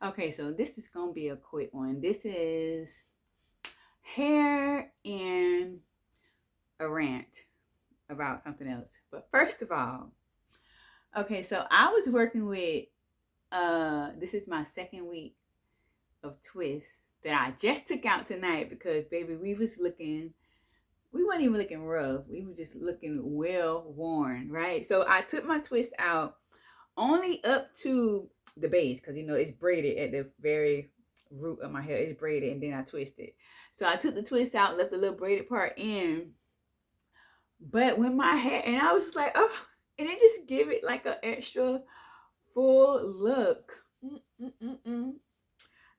Okay, so this is gonna be a quick one. This is hair and a rant about something else. But first of all, okay, so I was working with this is my second week of twists that I just took out tonight because baby, we weren't even looking rough. We were just looking well worn, right? So I took my twist out only up to the base because it's braided at the very root of my hair. It's braided and then I twist it. So I took the twist out, left the little braided part in. But when my hair, and I was like, oh, and it just give it like an extra full look. Mm-mm-mm-mm.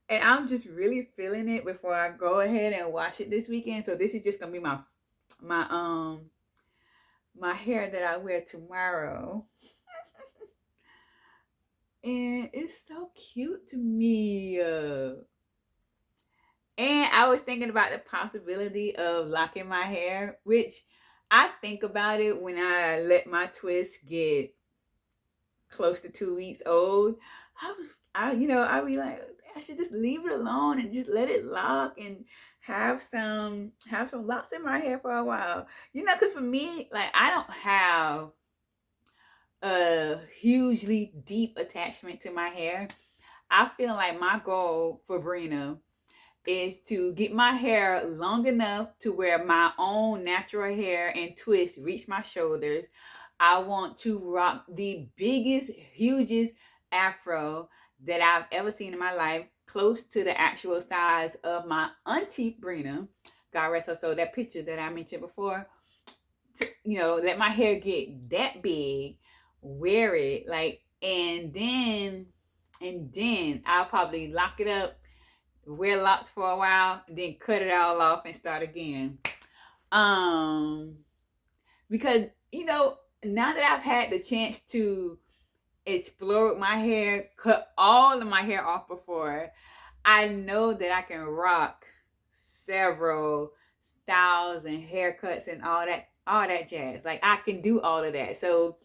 And I'm just really feeling it before I go ahead and wash it this weekend. So this is just gonna be my my hair that I wear tomorrow. And it's so cute to me. And I was thinking about the possibility of locking my hair, which I think about it when I let my twist get close to 2 weeks old. I'd be like, I should just leave it alone and just let it lock and have some locks in my hair for a while. Because for me, like I don't have a hugely deep attachment to my hair. I feel like my goal for Breena is to get my hair long enough to where my own natural hair and twist reach my shoulders. I want to rock the biggest, hugest afro that I've ever seen in my life, close to the actual size of my auntie Breena. God rest her soul. That picture that I mentioned before, let my hair get that big, wear it like, and then I'll probably lock it up, wear locks for a while, then cut it all off and start again. Um, because now that I've had the chance to explore with my hair, cut all of my hair off before, I know that I can rock several styles and haircuts and all that jazz. Like I can do all of that. So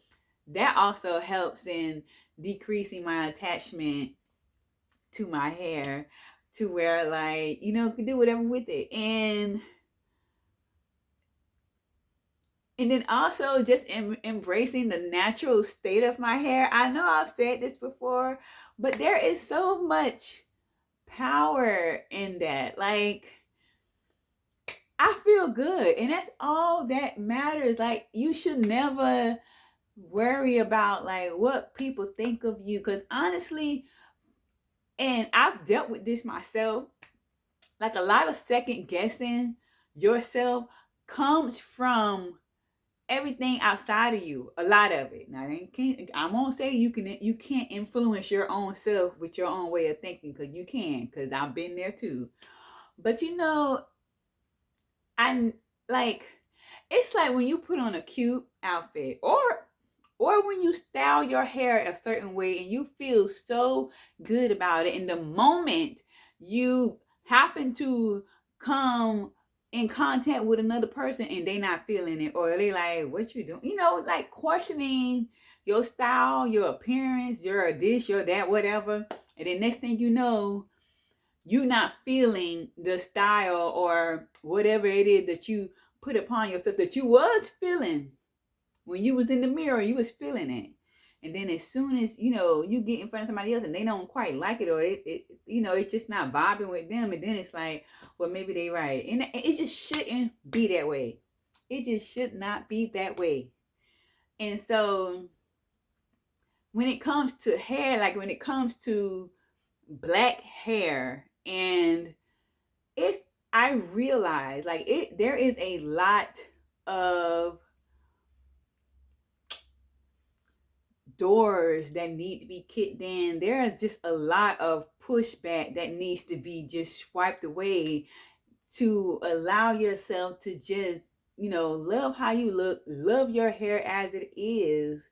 that also helps in decreasing my attachment to my hair to where like, can do whatever with it. And then also just embracing the natural state of my hair. I know I've said this before, but there is so much power in that. Like, I feel good, and that's all that matters. Like, you should never worry about like what people think of you, because honestly, and I've dealt with this myself, like a lot of second guessing yourself comes from everything outside of you. A lot of it. Now, I won't say you can't influence your own self with your own way of thinking, because you can, because I've been there too. But I like, it's like when you put on a cute outfit, or when you style your hair a certain way and you feel so good about it, and the moment you happen to come in contact with another person and they not feeling it, or they like, what you doing, like questioning your style, your appearance, your this, your that, whatever, and then next thing you know, you not feeling the style or whatever it is that you put upon yourself that you was feeling when you was in the mirror. You was feeling it, and then as soon as you get in front of somebody else and they don't quite like it, or it's just not vibing with them, and then it's like, well, maybe they right, and it just shouldn't be that way. It just should not be that way. And so when it comes to hair, like when it comes to black hair, and it's I realize like there is a lot of doors that need to be kicked in. There is just a lot of pushback that needs to be just swiped away to allow yourself to just love how you look, love your hair as it is,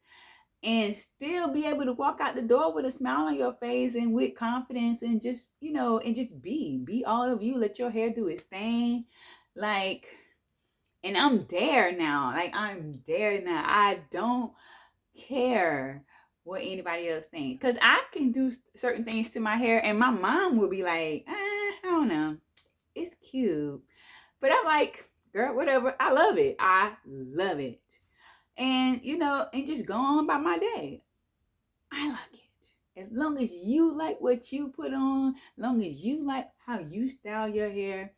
and still be able to walk out the door with a smile on your face and with confidence, and just and just be all of you. Let your hair do its thing. Like, and I'm there now. Like, I'm there now. I don't care what anybody else thinks. Because I can do certain things to my hair, and my mom will be like, I don't know. It's cute. But I'm like, girl, whatever. I love it. I love it. And, and just go on by my day. I like it. As long as you like what you put on, as long as you like how you style your hair,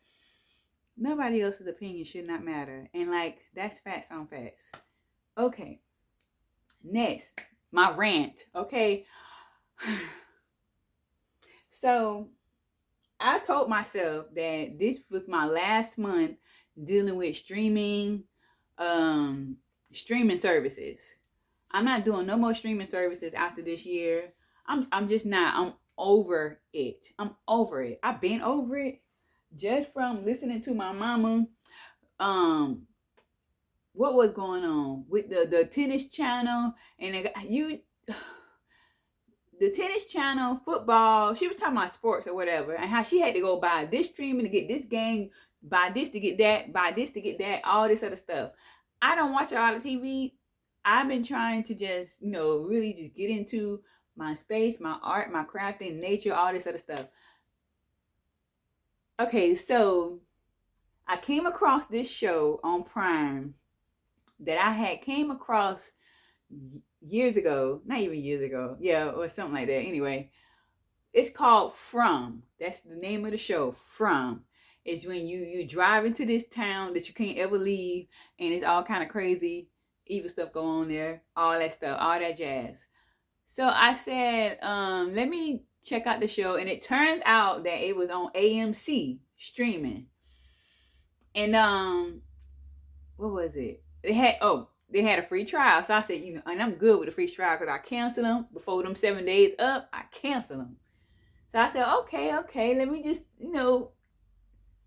nobody else's opinion should not matter. And like, that's facts on facts. Okay. Next, my rant. Okay. So I told myself that this was my last month dealing with streaming services. I'm not doing no more streaming services after this year. I'm just not. I'm over it. I'm over it. I've been over it just from listening to my mama. What was going on with the tennis channel and the tennis channel, football. She was talking about sports or whatever, and how she had to go buy this streaming to get this game, buy this to get that, buy this to get that, all this other stuff. I don't watch a lot of TV. I've been trying to just, really just get into my space, my art, my crafting, nature, all this other stuff. Okay, so I came across this show on Prime that I had came across years ago, not even years ago, yeah, or something like that. Anyway, it's called From. That's the name of the show. From. It's when you drive into this town that you can't ever leave, and it's all kind of crazy, evil stuff go on there, all that stuff, all that jazz. So I said, let me check out the show, and it turns out that it was on AMC streaming. And what was it? They had a free trial. So I said, and I'm good with the free trial because I cancel them before them 7 days up. I cancel them. So I said, okay, let me just,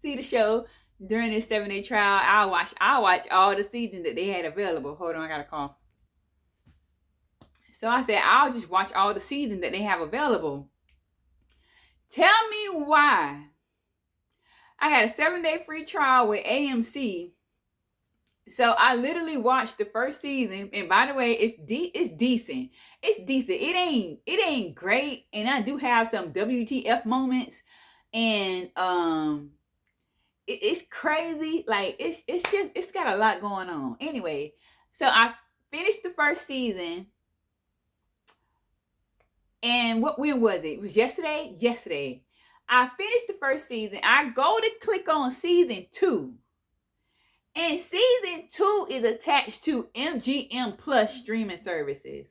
see the show during this 7-day trial. I'll watch all the seasons that they had available. Hold on, I got a call. So I said, I'll just watch all the seasons that they have available. Tell me why. I got a 7-day free trial with AMC. So I literally watched the first season, and by the way, it's decent. It's decent. It ain't great, and I do have some WTF moments, and it's crazy. Like it's got a lot going on. Anyway, so I finished the first season, and when was it? It was yesterday. Yesterday, I finished the first season. I go to click on season 2. And season 2 is attached to MGM Plus streaming services.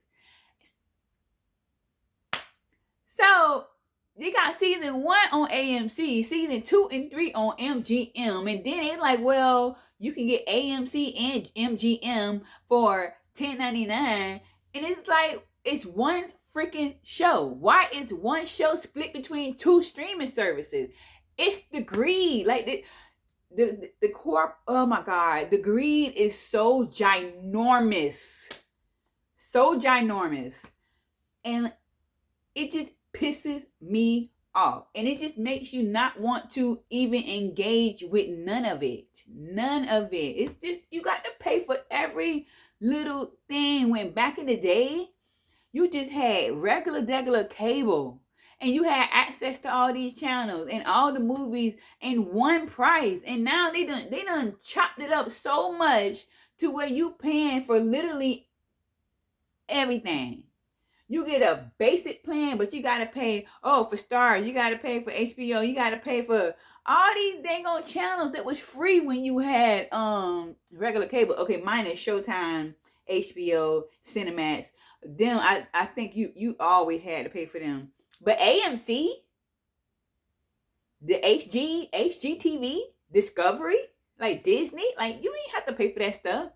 So you got season 1 on AMC, season 2 and 3 on MGM. And then it's like, well, you can get AMC and MGM for $10.99. And it's like, it's one freaking show. Why is one show split between 2 streaming services? It's the greed. Like, the core, oh my God, the greed is so ginormous. So ginormous. And it just pisses me off. And it just makes you not want to even engage with none of it. None of it. It's just, you got to pay for every little thing. When back in the day, you just had regular cable. And you had access to all these channels and all the movies in one price. And now they done chopped it up so much to where you paying for literally everything. You get a basic plan, but you gotta pay, for Stars, you gotta pay for HBO, you gotta pay for all these dang on channels that was free when you had regular cable. Okay, minus Showtime, HBO, Cinemax. Them, I think you always had to pay for them. But AMC, the HGTV, Discovery, like Disney, like you ain't have to pay for that stuff.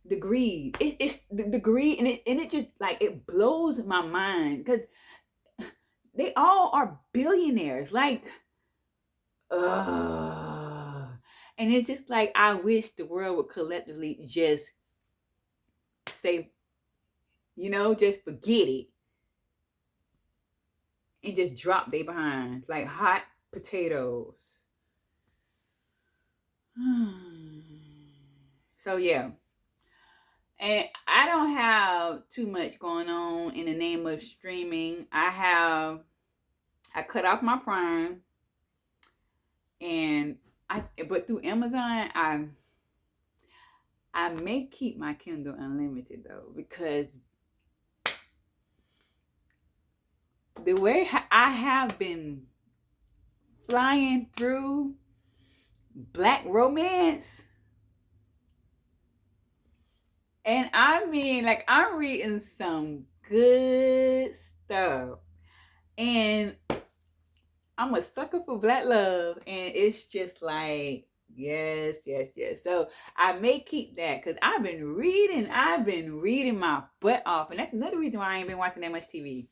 The greed, it's the greed, and it just like it blows my mind because they all are billionaires, like, and it's just like I wish the world would collectively just say, just forget it. And just drop they behinds like hot potatoes. So yeah. And I don't have too much going on in the name of streaming. I cut off my Prime, and but through Amazon, I may keep my Kindle Unlimited though, because the way I have been flying through Black romance, and I mean, like, I'm reading some good stuff, and I'm a sucker for Black love, and it's just like, yes, yes, yes. So I may keep that because I've been reading my butt off, and that's another reason why I ain't been watching that much TV.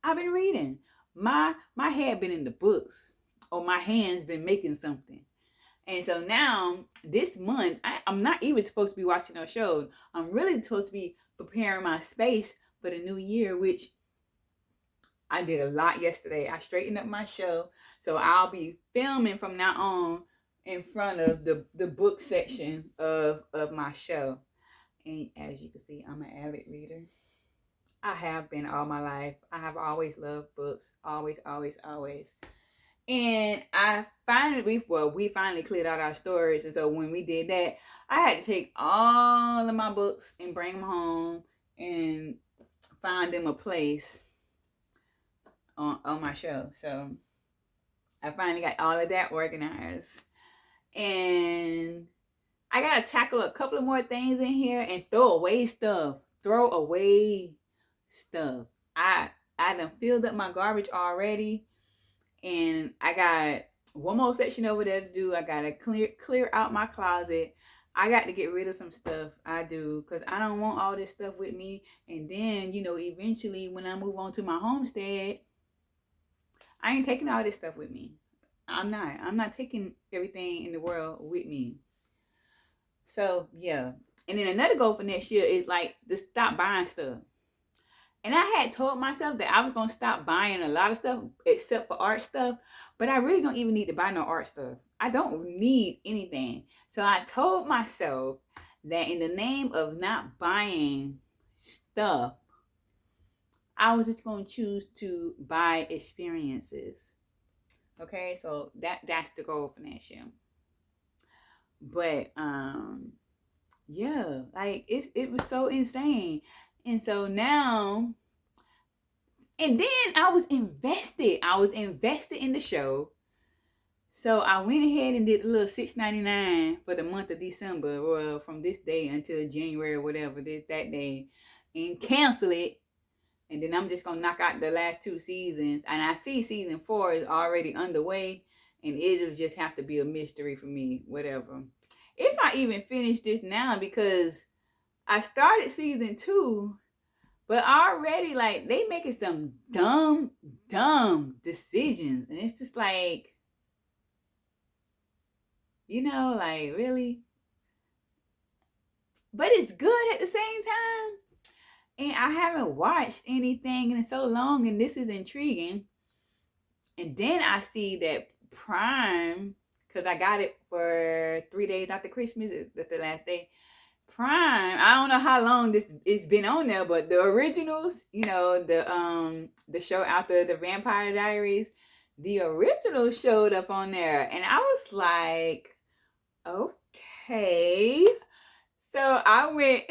I've been reading. My head been in the books, or my hands been making something. And so now this month, I'm not even supposed to be watching no shows. I'm really supposed to be preparing my space for the new year, which I did a lot yesterday. I straightened up my show, so I'll be filming from now on in front of the book section of my show. And as you can see, I'm an avid reader. I have been all my life. I have always loved books. Always, always, always. And we finally cleared out our storage. And so when we did that, I had to take all of my books and bring them home and find them a place on my show. So I finally got all of that organized. And I gotta tackle a couple of more things in here and throw away stuff. I done filled up my garbage already, and I got one more section over there to do. I gotta clear out my closet. I got to get rid of some stuff. I do, because I don't want all this stuff with me. And then, eventually when I move on to my homestead, I ain't taking all this stuff with me. I'm not taking everything in the world with me. So yeah. And then another goal for next year is like to stop buying stuff. And I had told myself that I was gonna stop buying a lot of stuff except for art stuff, but I really don't even need to buy no art stuff. I don't need anything. So I told myself that in the name of not buying stuff, I was just gonna choose to buy experiences. Okay, so that's the goal for next year. But yeah, like it was so insane. And so now, and then I was invested in the show. So I went ahead and did a little $6.99 for the month of December, or from this day until January or whatever, that day, and cancel it. And then I'm just gonna knock out the last 2 seasons. And I see season 4 is already underway, and it'll just have to be a mystery for me, whatever. If I even finish this now, because I started season 2, but already, like, they making some dumb decisions. And it's just like, like, really? But it's good at the same time. And I haven't watched anything in so long, and this is intriguing. And then I see that Prime, because I got it for 3 days after Christmas, that's the last day. Prime, I don't know how long it's been on there, but the originals, the show after the Vampire Diaries, the originals showed up on there, and I was like, okay. So I went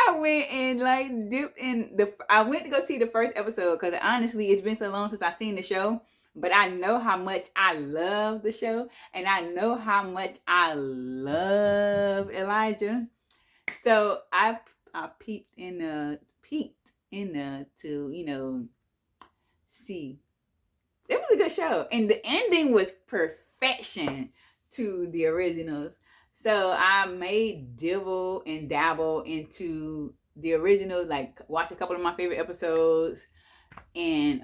I went and like dipped in I went to go see the first episode, because honestly it's been so long since I've seen the show. But I know how much I love the show, and I know how much I love Elijah. So I peeked in to see. It was a good show, and the ending was perfection to the originals. So I may dibble and dabble into the originals, like watch a couple of my favorite episodes, and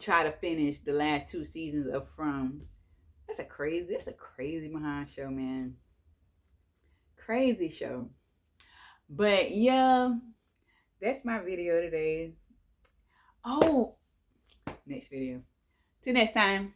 try to finish the last 2 seasons of From. That's a crazy behind show, man. Crazy show. But yeah, that's my video today. Oh, next video. Till next time.